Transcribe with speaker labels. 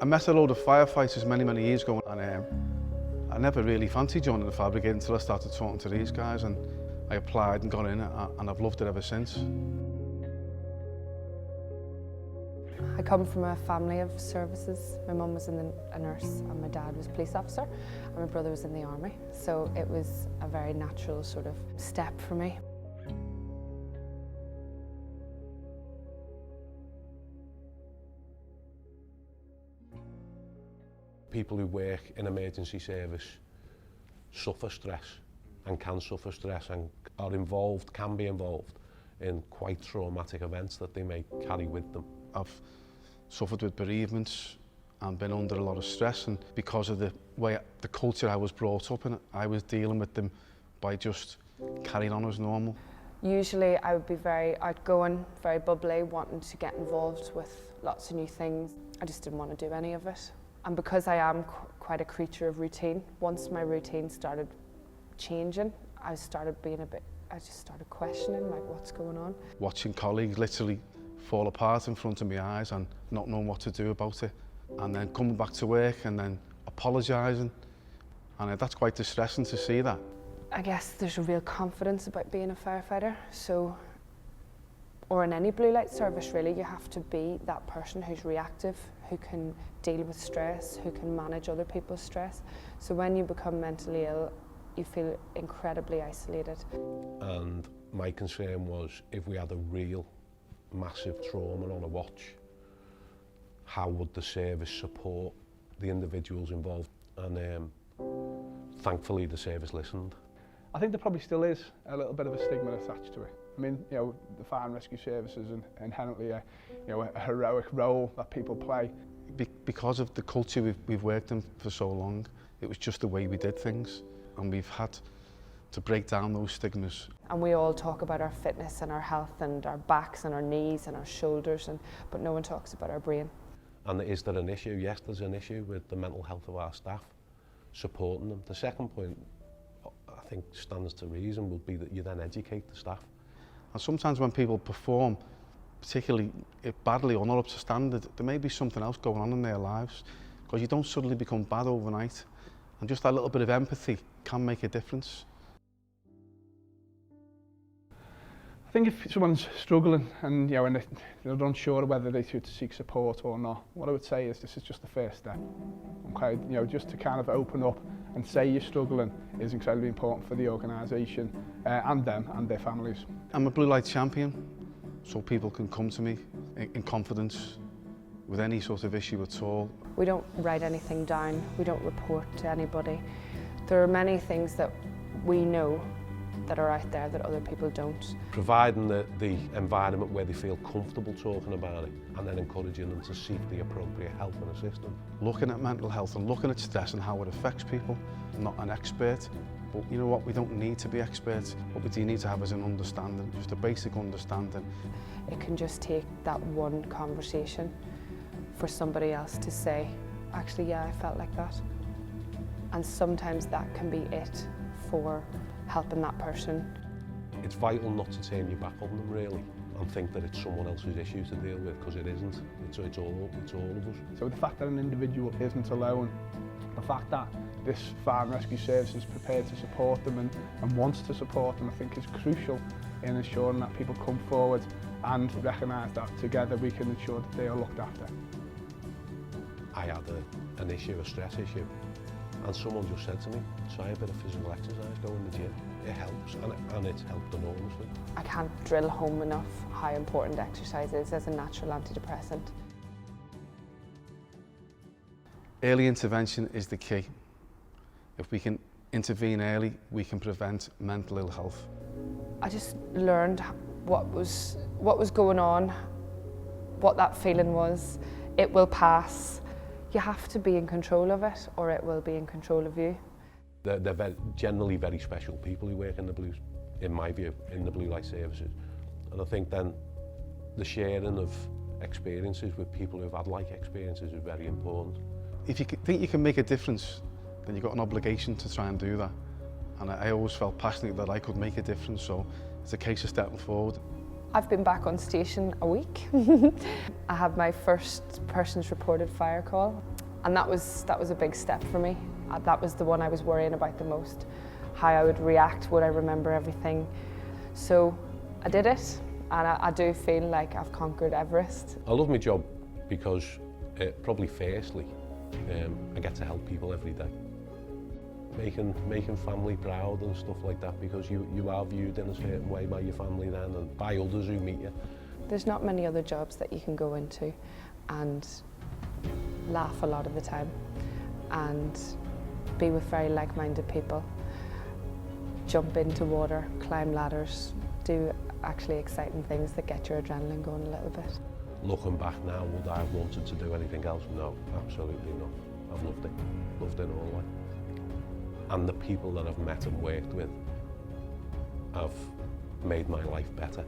Speaker 1: I met a load of firefighters many years ago, and I never really fancied joining the fire brigade until I started talking to these guys, and I applied and got in, and I've loved it ever since.
Speaker 2: I come from a family of services. My mum was a nurse and my dad was a police officer and my brother was in the army. So it was a very natural sort of step for me.
Speaker 3: People who work in emergency service suffer stress and can suffer stress and can be involved in quite traumatic events that they may carry with them.
Speaker 1: I've suffered with bereavements and been under a lot of stress, and because of the culture I was brought up in, I was dealing with them by just carrying on as normal.
Speaker 2: Usually I would be very outgoing, very bubbly, wanting to get involved with lots of new things. I just didn't want to do any of it. And because I am quite a creature of routine, once my routine started changing, I just started questioning, like, what's going on? Watching colleagues literally fall apart in front of my eyes and not knowing what to do about it, and then coming back to work and then apologising, and that's quite distressing to see that. I guess there's a real confidence about being a firefighter, or in any blue light service really, you have to be that person who's reactive, who can deal with stress, who can manage other people's stress. So when you become mentally ill, you feel incredibly isolated.
Speaker 3: And my concern was, if we had a real massive trauma on a watch, how would the service support the individuals involved? And thankfully the service listened.
Speaker 4: I think there probably still is a little bit of a stigma attached to it. I mean, you know, the fire and rescue services is inherently a heroic role that people play.
Speaker 1: Because of the culture we've worked in for so long, it was just the way we did things, and we've had to break down those stigmas.
Speaker 2: And we all talk about our fitness and our health and our backs and our knees and our shoulders, but no one talks about our brain.
Speaker 3: And is there an issue? Yes, there's an issue with the mental health of our staff, supporting them. The second point, I think, stands to reason would be that you then educate the staff.
Speaker 1: And sometimes when people perform, particularly badly or not up to standard, there may be something else going on in their lives, because you don't suddenly become bad overnight. And just that little bit of empathy can make a difference.
Speaker 4: I think if someone's struggling and and they're unsure whether they should seek support or not, what I would say is this is just the first step. Okay, just to kind of open up and say you're struggling is incredibly important for the organisation and them and their families.
Speaker 1: I'm a blue light champion, so people can come to me in confidence with any sort of issue at all.
Speaker 2: We don't write anything down, we don't report to anybody. There are many things that we know that are out there that other people don't.
Speaker 3: Providing the environment where they feel comfortable talking about it, and then encouraging them to seek the appropriate help and assistance.
Speaker 1: Looking at mental health and looking at stress and how it affects people. I'm not an expert, but you know what, we don't need to be experts. What we do need to have is an understanding, just a basic understanding.
Speaker 2: It can just take that one conversation for somebody else to say, actually, yeah, I felt like that. And sometimes that can be it for helping that person.
Speaker 3: It's vital not to turn your back on them, really, and think that it's someone else's issue to deal with, because it isn't. It's all of us.
Speaker 4: So the fact that an individual isn't alone, the fact that this fire and rescue service is prepared to support them and wants to support them, I think is crucial in ensuring that people come forward and recognise that together we can ensure that they are looked after.
Speaker 3: I had an issue, a stress issue, and someone just said to me, try a bit of physical exercise, go in the gym. It helps, and it's helped enormously.
Speaker 2: I can't drill home enough how important exercise is as a natural antidepressant.
Speaker 1: Early intervention is the key. If we can intervene early, we can prevent mental ill health.
Speaker 2: I just learned what was going on, what that feeling was. It will pass. You have to be in control of it, or it will be in control of you.
Speaker 3: They're generally very special people who work in my view, in the blue light services. And I think then the sharing of experiences with people who've had like experiences is very important.
Speaker 1: If you think you can make a difference, then you've got an obligation to try and do that. And I always felt passionate that I could make a difference, so it's a case of stepping forward.
Speaker 2: I've been back on station a week. I had my first person's reported fire call, and that was a big step for me. That was the one I was worrying about the most, how I would react, would I remember everything. So I did it, and I do feel like I've conquered Everest.
Speaker 3: I love my job because probably firstly, I get to help people every day. Making family proud and stuff like that, because you are viewed in a certain way by your family then and by others who meet you.
Speaker 2: There's not many other jobs that you can go into and laugh a lot of the time and be with very like-minded people, jump into water, climb ladders, do actually exciting things that get your adrenaline going a little bit.
Speaker 3: Looking back now, would I have wanted to do anything else? No, absolutely not. I've loved it all the way. And the people that I've met and worked with have made my life better.